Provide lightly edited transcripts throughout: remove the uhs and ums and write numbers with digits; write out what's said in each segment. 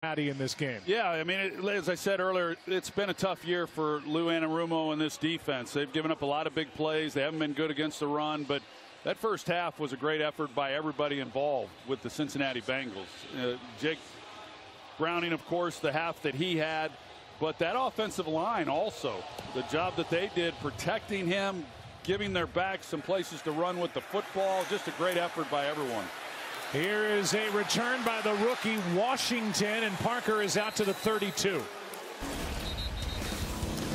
in this game. Yeah, I mean, as I said earlier, it's been a tough year for Lou Anarumo and this defense. They've given up a lot of big plays. They haven't been good against the run, but that first half was a great effort by everybody involved with the Cincinnati Bengals. Jake Browning, of course, the half that he had, but that offensive line also, the job that they did protecting him, giving their backs some places to run with the football, just a great effort by everyone. Here is a return by the rookie Washington, and Parker is out to the 32.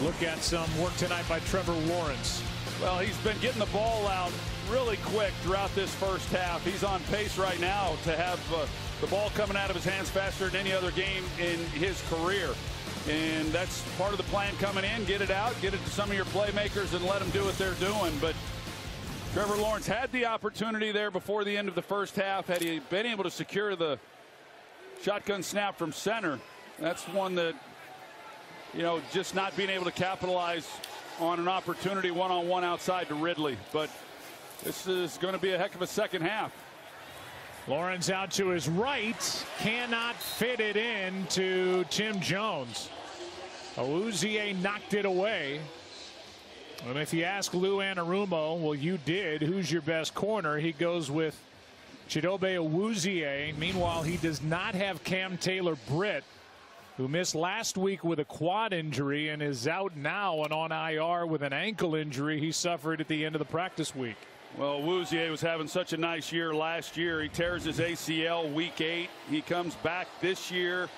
Look at some work tonight by Trevor Lawrence. Well, he's been getting the ball out really quick throughout this first half. He's on pace right now to have the ball coming out of his hands faster than any other game in his career. And that's part of the plan coming in. Get it out, get it to some of your playmakers, and let them do what they're doing. But Trevor Lawrence had the opportunity there before the end of the first half. Had he been able to secure the shotgun snap from center, that's one that, you know, just not being able to capitalize on an opportunity one-on-one outside to Ridley. But this is going to be a heck of a second half. Lawrence out to his right, cannot fit it in to Tim Jones. Awuzie knocked it away. And if you ask Lou Anarumo, well, you did, who's your best corner? He goes with Chidobe Awuzie. Meanwhile, he does not have Cam Taylor-Britt, who missed last week with a quad injury and is out now and on IR with an ankle injury he suffered at the end of the practice week. Well, Awuzie was having such a nice year last year. He tears his ACL week 8. He comes back this year,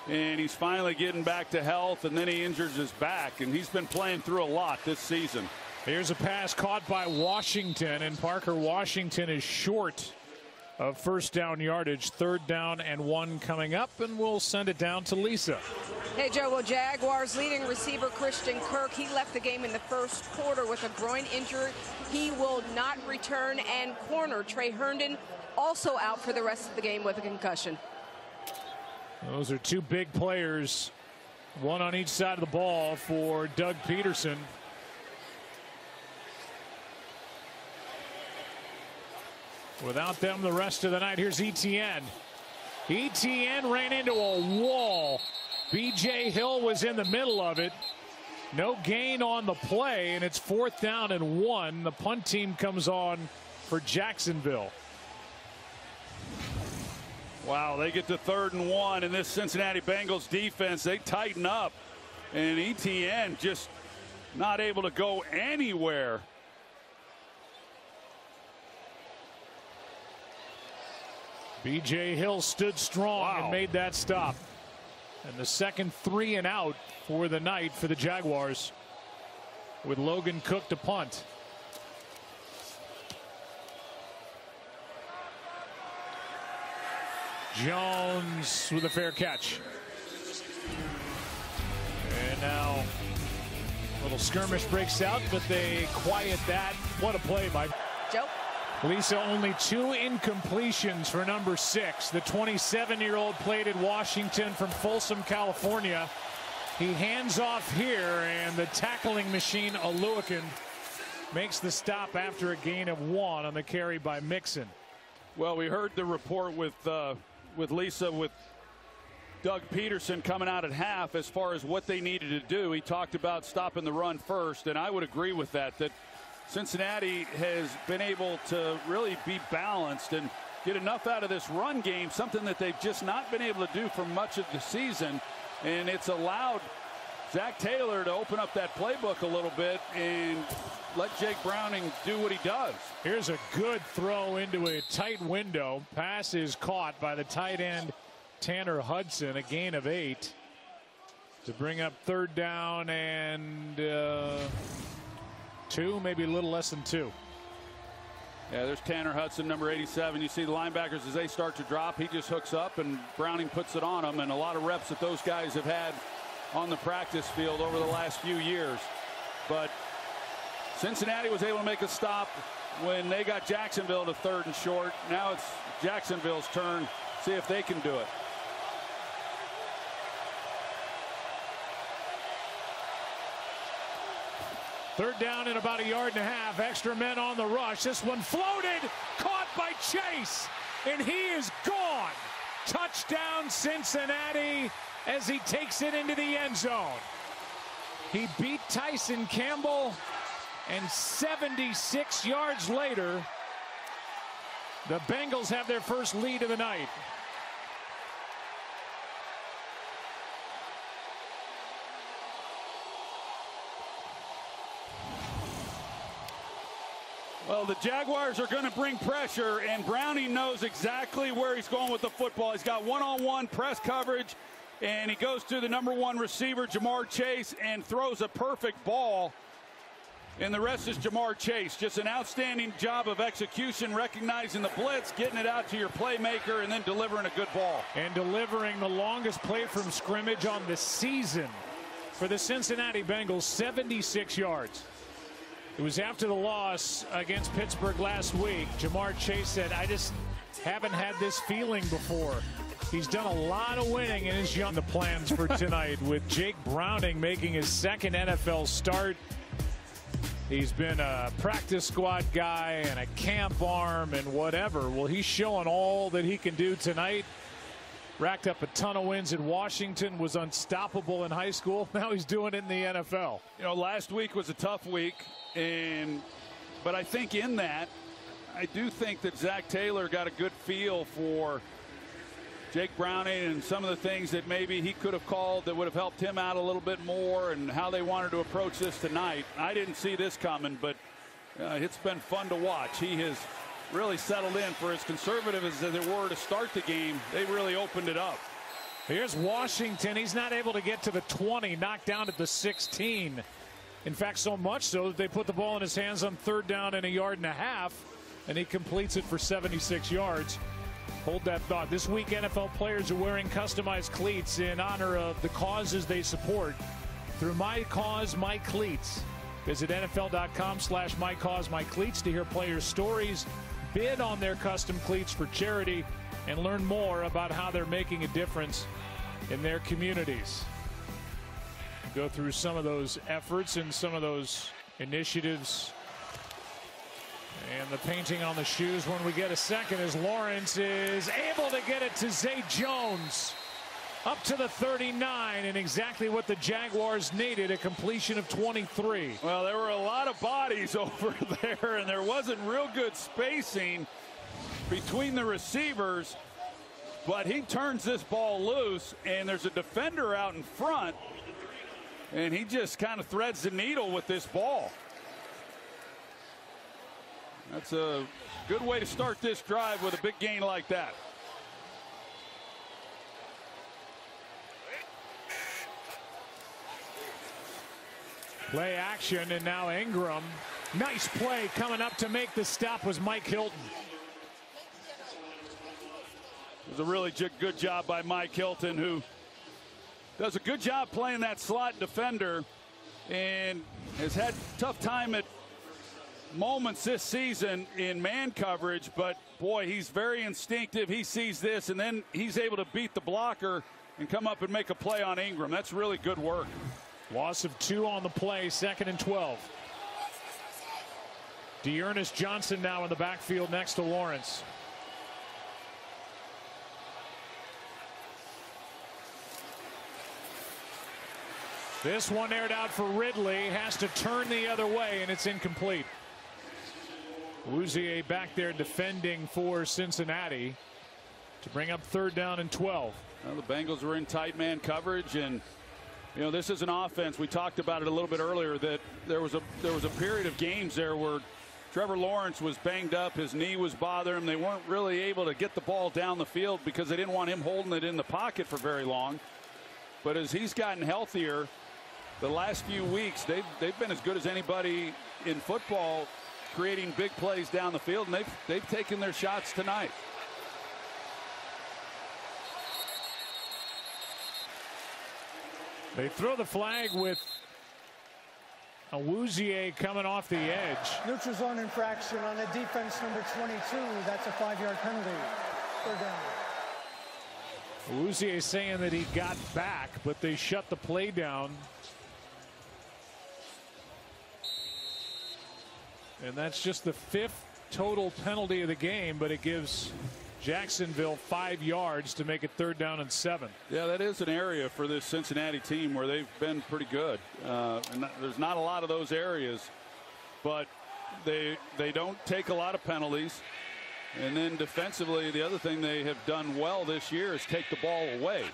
and he's finally getting back to health, and then he injures his back, and he's been playing through a lot this season. Here's a pass caught by Washington, and Parker Washington is short of first down yardage. 3rd down and 1 coming up, and we'll send it down to Lisa. Hey, Joe. Well, Jaguars leading receiver Christian Kirk, he left the game in the first quarter with a groin injury. He will not return, and corner Trey Herndon also out for the rest of the game with a concussion. Those are two big players, one on each side of the ball for Doug Peterson. Without them the rest of the night. Here's Etienne. Etienne ran into a wall. B.J. Hill was in the middle of it. No gain on the play, and it's 4th down and 1. The punt team comes on for Jacksonville. Wow, they get to 3rd and 1, and this Cincinnati Bengals defense, they tighten up, and Etienne just not able to go anywhere. B.J. Hill stood strong and made that stop. And the second 3 and out for the night for the Jaguars, with Logan Cook to punt. Jones with a fair catch. And now a little skirmish breaks out, but they quiet that. What a play by Joe. Lisa. Only 2 incompletions for number 6. The 27-year-old played at Washington from Folsom, California. He hands off here, and the tackling machine Aluakin makes the stop after a gain of 1 on the carry by Mixon. Well, we heard the report with Lisa, with Doug Peterson coming out at half as far as what they needed to do. He talked about stopping the run first, and I would agree with that Cincinnati has been able to really be balanced and get enough out of this run game, something that they've just not been able to do for much of the season. And it's allowed Zach Taylor to open up that playbook a little bit and let Jake Browning do what he does. Here's a good throw into a tight window. Pass is caught by the tight end Tanner Hudson, a gain of 8 to bring up 3rd down and 2, maybe a little less than 2. Yeah, there's Tanner Hudson, number 87. You see the linebackers as they start to drop. He just hooks up, and Browning puts it on him. And a lot of reps that those guys have had on the practice field over the last few years. But Cincinnati was able to make a stop when they got Jacksonville to 3rd and short. Now it's Jacksonville's turn. See if they can do it. Third down and about 1.5 yards. Extra men on the rush. This one floated, caught by Chase, and he is gone. Touchdown Cincinnati as he takes it into the end zone. He beat Tyson Campbell, and 76 yards later, the Bengals have their first lead of the night. Well, the Jaguars are going to bring pressure, and Browning knows exactly where he's going with the football. He's got one-on-one press coverage, and he goes to the #1 receiver, Jamar Chase, and throws a perfect ball. And the rest is Jamar Chase. Just an outstanding job of execution, recognizing the blitz, getting it out to your playmaker, and then delivering a good ball. And delivering the longest play from scrimmage on the season for the Cincinnati Bengals, 76 yards. It was after the loss against Pittsburgh last week. Jamar Chase said, I just haven't had this feeling before. He's done a lot of winning in his young. The plans for tonight with Jake Browning making his second NFL start. He's been a practice squad guy and a camp arm and whatever. Well, he's showing all that he can do tonight. Racked up a ton of wins in Washington, was unstoppable in high school. Now he's doing it in the NFL. You know, last week was a tough week, but I think in that, I do think that Zach Taylor got a good feel for Jake Browning and some of the things that maybe he could have called that would have helped him out a little bit more, and how they wanted to approach this tonight. I didn't see this coming, but it's been fun to watch. He has really settled in. For as conservative as they were to start the game, they really opened it up. Here's Washington. He's not able to get to the 20, knocked down at the 16. In fact, so much so that they put the ball in his hands on 3rd down and 1.5 yards, and he completes it for 76 yards. Hold that thought. This week, NFL players are wearing customized cleats in honor of the causes they support through My Cause, My Cleats. Visit NFL.com/MyCauseMyCleats to hear players' stories, bid on their custom cleats for charity, and learn more about how they're making a difference in their communities. Go through some of those efforts and some of those initiatives and the painting on the shoes when we get a second, as Lawrence is able to get it to Zay Jones up to the 39, and exactly what the Jaguars needed, a completion of 23. Well, there were a lot of bodies over there, and there wasn't real good spacing between the receivers, but he turns this ball loose, and there's a defender out in front, and he just kind of threads the needle with this ball. That's a good way to start this drive with a big gain like that. Play action, and now Ingram. Nice play coming up to make the stop was Mike Hilton. It was a really good job by Mike Hilton, who does a good job playing that slot defender and has had a tough time at moments this season in man coverage, but boy, he's very instinctive. He sees this, and then he's able to beat the blocker and come up and make a play on Ingram. That's really good work. Loss of 2 on the play, 2nd and 12. Dearness Johnson now in the backfield next to Lawrence. This one aired out for Ridley, has to turn the other way, and it's incomplete. Awuzie back there defending for Cincinnati to bring up 3rd down and 12. Well, the Bengals were in tight man coverage, and you know, this is an offense. We talked about it a little bit earlier, that there was a period of games there where Trevor Lawrence was banged up, his knee was bothering him. They weren't really able to get the ball down the field because they didn't want him holding it in the pocket for very long. But as he's gotten healthier the last few weeks, they've been as good as anybody in football, creating big plays down the field, and they've taken their shots tonight. They throw the flag with Awuzie coming off the edge. Neutral zone infraction on the defense, number 22. That's a 5-yard penalty. 3rd down. Awuzie saying that he got back, but they shut the play down. And that's just the 5th total penalty of the game, but it gives Jacksonville 5 yards to make it 3rd down and 7. Yeah, that is an area for this Cincinnati team where they've been pretty good. There's not a lot of those areas, but they don't take a lot of penalties. And then defensively, the other thing they have done well this year is take the ball away.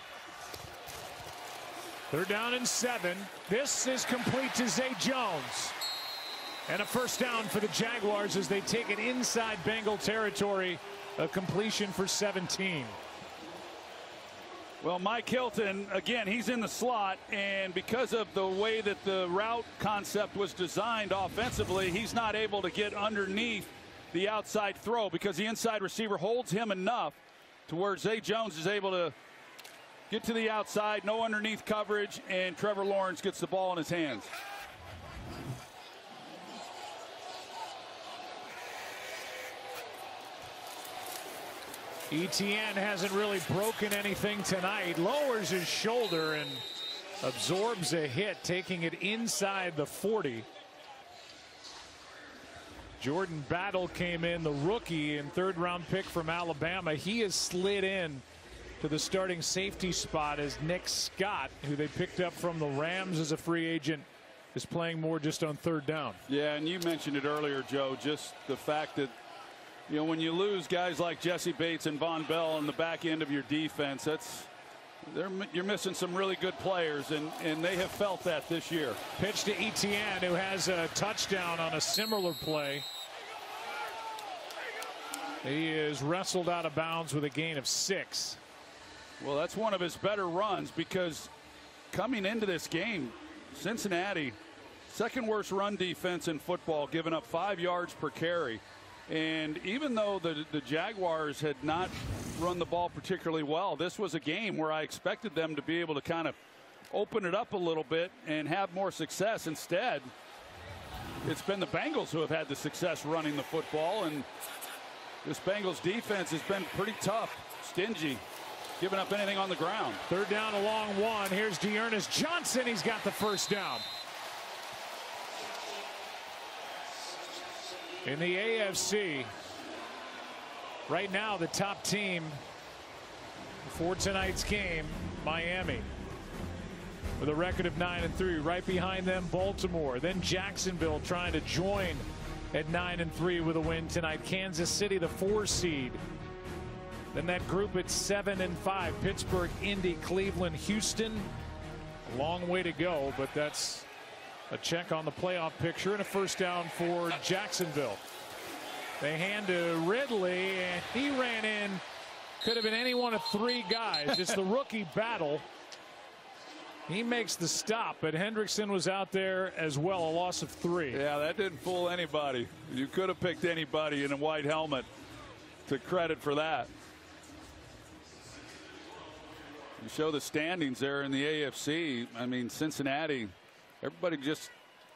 3rd down and 7. This is complete to Zay Jones. And a 1st down for the Jaguars as they take it inside Bengal territory. A completion for 17. Well, Mike Hilton, again, he's in the slot, and because of the way that the route concept was designed offensively, he's not able to get underneath the outside throw because the inside receiver holds him enough to where Zay Jones is able to get to the outside, no underneath coverage, and Trevor Lawrence gets the ball in his hands. ETN hasn't really broken anything tonight. Lowers his shoulder and absorbs a hit, taking it inside the 40. Jordan Battle came in, the rookie and 3rd-round pick from Alabama. He has slid in to the starting safety spot as Nick Scott, who they picked up from the Rams as a free agent, is playing more just on 3rd down. Yeah, and you mentioned it earlier, Joe, just the fact that, you know, when you lose guys like Jesse Bates and Von Bell on the back end of your defense, you're missing some really good players, and they have felt that this year. Pitch to ETN, who has a touchdown on a similar play. He is wrestled out of bounds with a gain of 6. Well, that's one of his better runs because coming into this game, Cincinnati, 2nd worst run defense in football, giving up 5 yards per carry. And even though the Jaguars had not run the ball particularly well, this was a game where I expected them to be able to kind of open it up a little bit and have more success. Instead, it's been the Bengals who have had the success running the football, and this Bengals defense has been pretty tough, stingy, giving up anything on the ground. 3rd down, a long one. Here's Dearness Johnson. He's got the 1st down. In the AFC, right now the top team for tonight's game, Miami, with a record of 9-3. Right behind them, Baltimore. Then Jacksonville trying to join at 9-3 with a win tonight. Kansas City, the 4 seed. Then that group at 7-5. Pittsburgh, Indy, Cleveland, Houston. A long way to go, but that's a check on the playoff picture and a 1st down for Jacksonville. They hand to Ridley, and he ran in. Could have been any one of 3 guys. It's the rookie Battle. He makes the stop, but Hendrickson was out there as well, a loss of 3. Yeah, that didn't fool anybody. You could have picked anybody in a white helmet to credit for that. You show the standings there in the AFC. I mean, Cincinnati, everybody just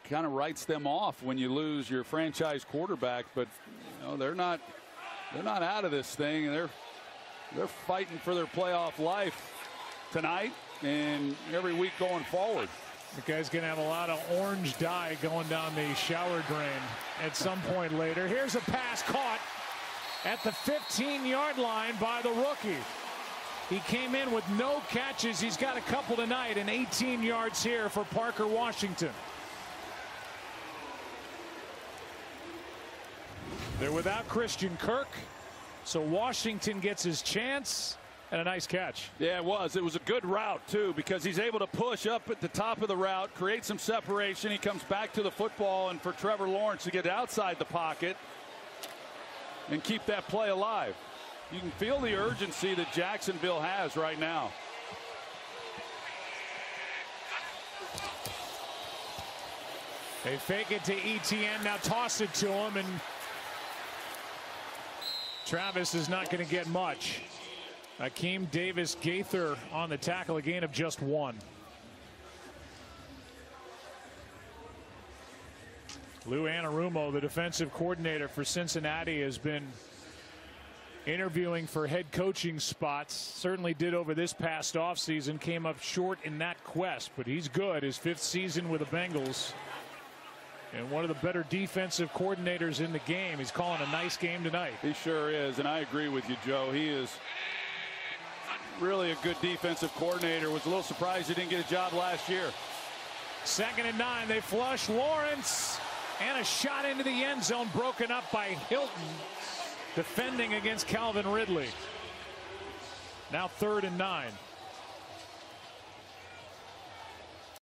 kind of writes them off when you lose your franchise quarterback, but you know, they're not out of this thing, and they're fighting for their playoff life tonight and every week going forward. The guy's going to have a lot of orange dye going down the shower drain at some point later. Here's a pass caught at the 15-yard line by the rookie. He came in with no catches. He's got a couple tonight, and 18 yards here for Parker Washington. They're without Christian Kirk, so Washington gets his chance, and a nice catch. Yeah, it was. It was a good route, too, because he's able to push up at the top of the route, create some separation. He comes back to the football, and for Trevor Lawrence to get outside the pocket and keep that play alive. You can feel the urgency that Jacksonville has right now. They fake it to ETN, now toss it to him, and Travis is not going to get much. Akeem Davis Gaither on the tackle, a gain of just 1. Lou Anarumo, the defensive coordinator for Cincinnati, has been interviewing for head coaching spots. Certainly did over this past offseason. Came up short in that quest, but he's good. His 5th season with the Bengals. And one of the better defensive coordinators in the game. He's calling a nice game tonight. He sure is, and I agree with you, Joe. He is really a good defensive coordinator. Was a little surprised he didn't get a job last year. 2nd and 9. They flush Lawrence, and a shot into the end zone broken up by Hilton, defending against Calvin Ridley. Now 3rd and 9.